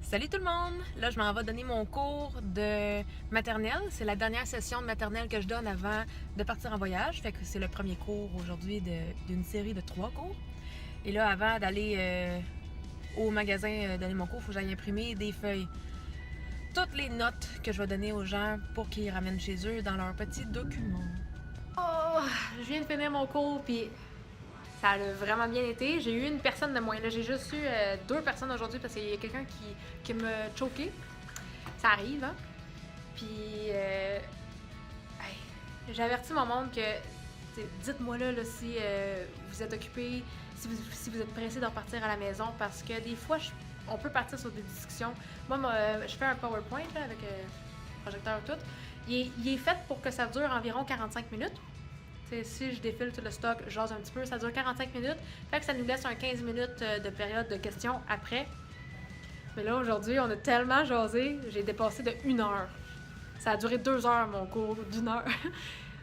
Salut tout le monde! Là, je m'en vais donner mon cours de maternelle. C'est la dernière session de maternelle que je donne avant de partir en voyage. Fait que c'est le premier cours aujourd'hui d'une série de 3 cours. Et là, avant d'aller au magasin donner mon cours, il faut que j'aille imprimer des feuilles. Toutes les notes que je vais donner aux gens pour qu'ils ramènent chez eux dans leur petit document. Oh! Je viens de finir mon cours, puis ça a vraiment bien été. J'ai eu une personne de moins. Là, j'ai juste eu 2 personnes aujourd'hui parce qu'il y a quelqu'un qui m'a choqué. Ça arrive, hein? Puis, hey, j'ai averti mon monde que, dites-moi là si vous êtes occupé, si vous êtes pressé de repartir à la maison, parce que des fois, on peut partir sur des discussions. Moi, je fais un PowerPoint là, avec projecteur et tout. Il est fait pour que ça dure environ 45 minutes. T'sais, si je défile tout le stock, j'ose un petit peu, ça dure 45 minutes. Fait que ça nous laisse un 15 minutes de période de questions après. Mais là, aujourd'hui, on a tellement jasé, j'ai dépassé de 1 heure. Ça a duré 2 heures, mon cours, d'1 heure.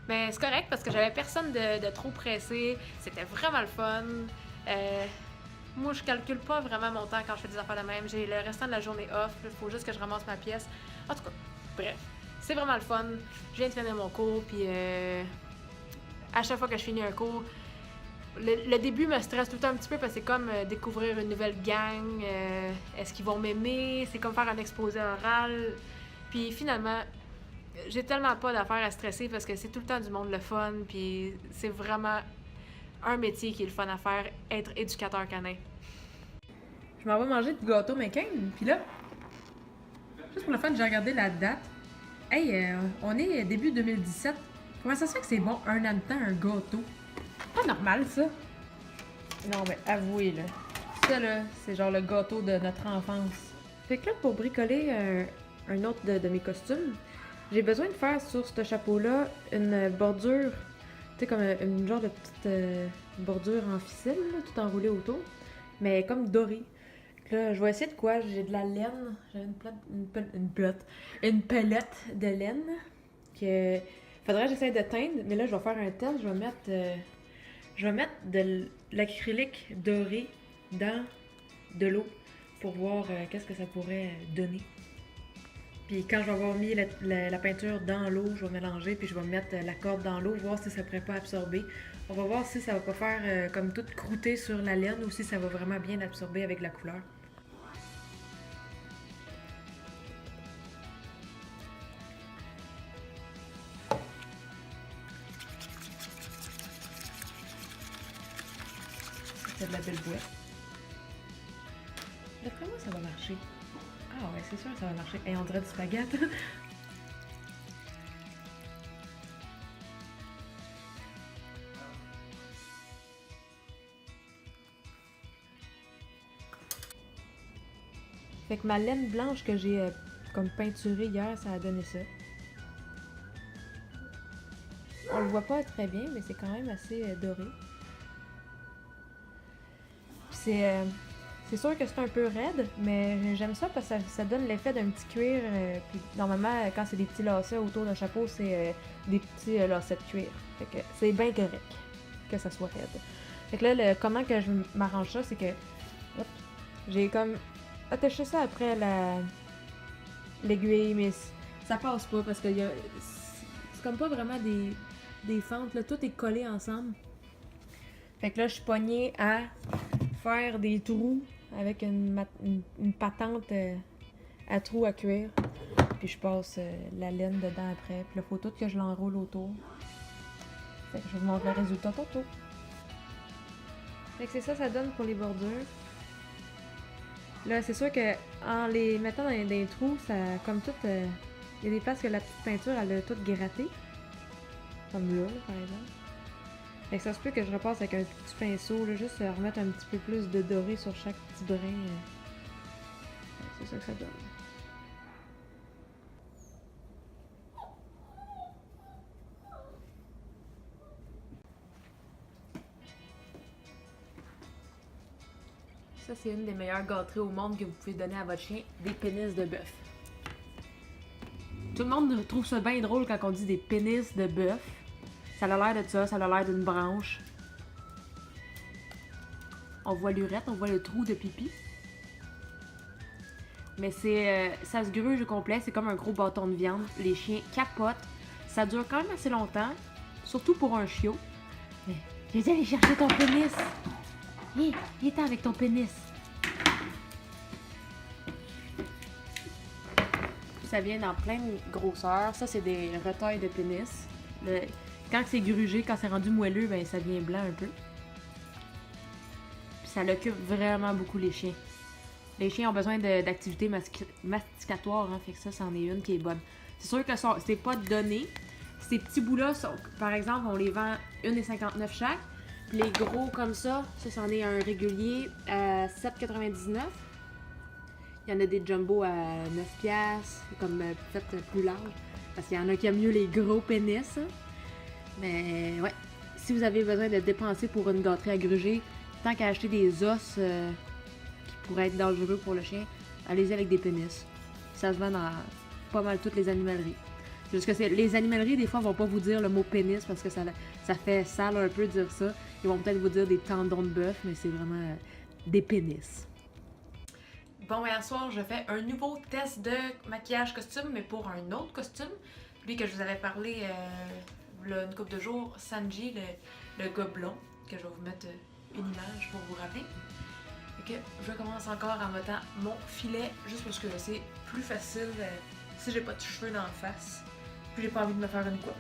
Mais c'est correct parce que j'avais personne de trop pressé. C'était vraiment le fun. Moi, je calcule pas vraiment mon temps quand je fais des affaires de même. J'ai le restant de la journée off. Il faut juste que je ramasse ma pièce. En tout cas, bref. C'est vraiment le fun. Je viens de finir mon cours, puis à chaque fois que je finis un cours, le début me stresse tout le temps un petit peu parce que c'est comme découvrir une nouvelle gang. Est-ce qu'ils vont m'aimer? C'est comme faire un exposé oral. Puis finalement, j'ai tellement pas d'affaires à stresser parce que c'est tout le temps du monde le fun. Puis c'est vraiment un métier qui est le fun à faire, être éducateur canin. Je m'en vais manger du gâteau McCain. Puis là, juste pour le fun, j'ai regardé la date. Hey, on est début 2017. Comment ça se fait que c'est bon un an de temps, un gâteau? Pas normal, ça. Non, mais avouez, là. Ça, là, c'est genre le gâteau de notre enfance. Fait que là, pour bricoler un autre de mes costumes, j'ai besoin de faire sur ce chapeau-là une bordure, tu sais, comme une genre de petite bordure en ficelle, là, tout enroulée autour, mais comme dorée. Là, je vais essayer de quoi? J'ai de la laine. J'ai une palette de laine que faudrait que j'essaie de teindre, mais là, je vais faire un test. Je vais mettre de l'acrylique doré dans de l'eau pour voir qu'est-ce que ça pourrait donner. Puis quand je vais avoir mis la peinture dans l'eau, je vais mélanger, puis je vais mettre la corde dans l'eau, voir si ça pourrait pas absorber. On va voir si ça va pas faire comme tout croûter sur la laine ou si ça va vraiment bien absorber avec la couleur. C'est de la belle boîte. D'après moi, ça va marcher. Ah ouais, c'est sûr que ça va marcher. Et on dirait du spaghetti. Fait que ma laine blanche que j'ai comme peinturée hier, ça a donné ça. On le voit pas très bien, mais c'est quand même assez doré. C'est sûr que c'est un peu raide, mais j'aime ça parce que ça donne l'effet d'un petit cuir. Puis normalement, quand c'est des petits lacets autour d'un chapeau, c'est des petits lacets de cuir. Fait que c'est bien correct que ça soit raide. Fait que là, comment que je m'arrange ça, c'est que j'ai comme attaché ça après l'aiguille, mais ça passe pas parce que c'est comme pas vraiment des fentes. Là, tout est collé ensemble. Fait que là, je suis pognée à faire des trous avec une patente à trous à cuir. Puis je passe la laine dedans après. Puis là, faut tout que je l'enroule autour. Fait que je vous montre le résultat tantôt. Fait que c'est ça, ça donne pour les bordures. Là, c'est sûr que en les mettant dans des trous, ça comme tout. Il y a des places que la petite peinture, elle a toute gratté. Comme là, par exemple. Fait que ça se peut que je repasse avec un petit pinceau, là, juste remettre un petit peu plus de doré sur chaque petit brin. C'est ça que ça donne. Ça, c'est une des meilleures gâteries au monde que vous pouvez donner à votre chien, des pénis de bœuf. Tout le monde trouve ça bien drôle quand on dit des pénis de bœuf. Ça a l'air de ça a l'air d'une branche. On voit l'urètre, on voit le trou de pipi. Mais ça se gruge au complet, c'est comme un gros bâton de viande. Les chiens capotent. Ça dure quand même assez longtemps, surtout pour un chiot. Mais j'ai aller chercher ton pénis. Hé, viens-t'en avec ton pénis. Ça vient dans plein de grosseurs. Ça, c'est des retailles de pénis. Quand c'est grugé, quand c'est rendu moelleux, ben ça devient blanc un peu. Puis ça l'occupe vraiment beaucoup les chiens. Les chiens ont besoin d'activités masticatoires, hein, fait que ça, c'en est une qui est bonne. C'est sûr que c'est pas donné. Ces petits bouts-là, par exemple, on les vend 1,59 chaque. Puis les gros comme ça, c'en est un régulier à 7,99. Il y en a des jumbo à 9$, comme peut-être plus large. Parce qu'il y en a qui aiment mieux les gros pénis. Hein. Mais ouais, si vous avez besoin de dépenser pour une gâterie à gruger, tant qu'à acheter des os qui pourraient être dangereux pour le chien, allez-y avec des pénis. Ça se vend dans pas mal toutes les animaleries. C'est juste que les animaleries, des fois, vont pas vous dire le mot pénis parce que ça fait sale un peu de dire ça. Ils vont peut-être vous dire des tendons de bœuf, mais c'est vraiment des pénis. Bon, hier soir, je fais un nouveau test de maquillage costume, mais pour un autre costume. Lui que je vous avais parlé une couple de jours, Sanji, le gars blond, que je vais vous mettre une image pour vous rappeler. Et que je commence encore en mettant mon filet, juste parce que c'est plus facile si j'ai pas de cheveux dans la face. Puis j'ai pas envie de me faire une couette.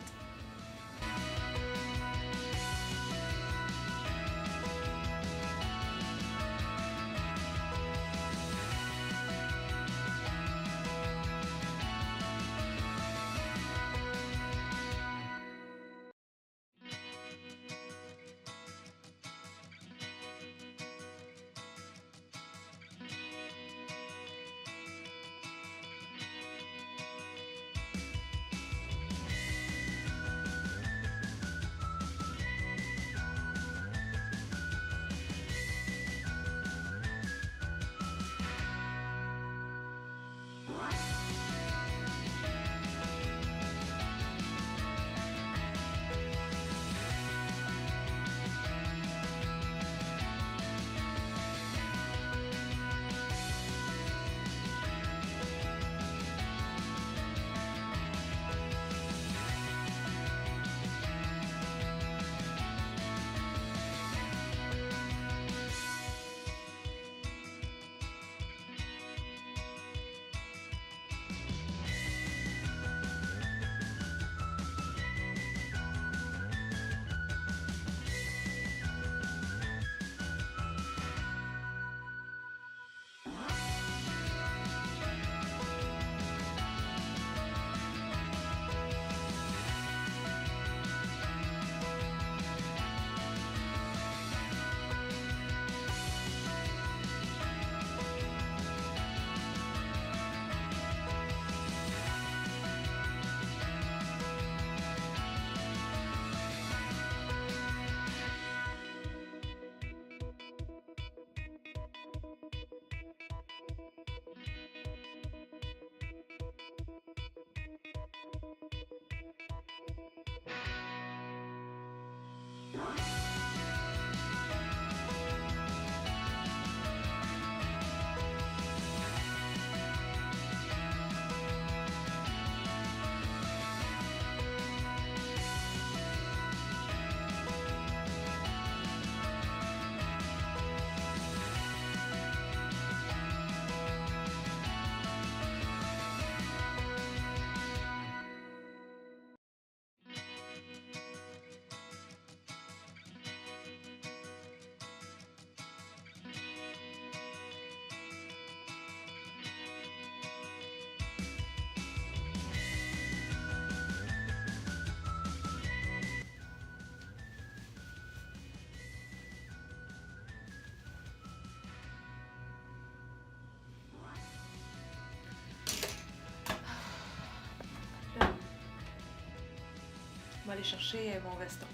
Je vais aller chercher mon veston.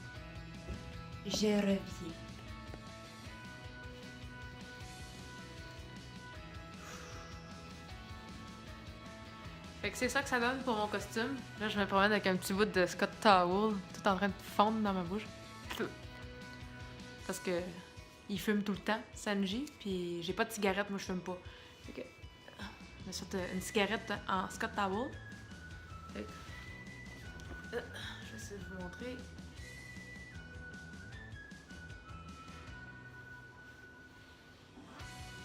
Je reviens. Fait que c'est ça que ça donne pour mon costume. Là, je me promène avec un petit bout de Scott Towel, tout en train de fondre dans ma bouche. Parce que il fume tout le temps, Sanji, puis j'ai pas de cigarette, moi je fume pas. Fait que me suis fait une cigarette en Scott Towel. Je vais essayer de vous montrer.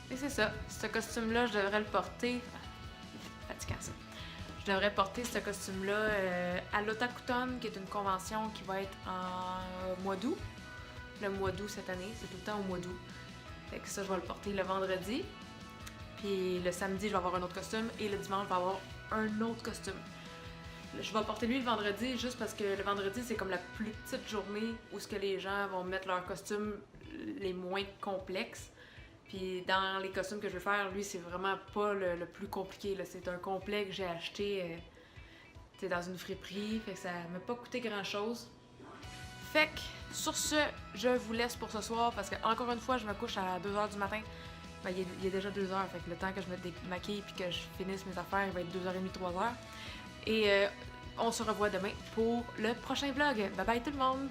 Et c'est ça. Ce costume-là, je devrais le porter. C'est fatigant ça. Je devrais porter ce costume-là à l'Otakuton, qui est une convention qui va être en mois d'août. Le mois d'août cette année, c'est tout le temps au mois d'août. Fait que ça, je vais le porter le vendredi. Puis le samedi, je vais avoir un autre costume. Et le dimanche, je vais avoir un autre costume. Je vais porter lui le vendredi juste parce que le vendredi, c'est comme la plus petite journée où ce que les gens vont mettre leurs costumes les moins complexes. Puis dans les costumes que je veux faire, lui, c'est vraiment pas le plus compliqué. Là. C'est un complet que j'ai acheté dans une friperie. Fait que ça m'a pas coûté grand-chose. Fait que sur ce, je vous laisse pour ce soir parce que encore une fois, je me couche à 2h du matin. Ben, il est déjà 2h, fait que le temps que je me démaquille puis que je finisse mes affaires, il va être 2h30, 3h. Et on se revoit demain pour le prochain vlog. Bye bye tout le monde!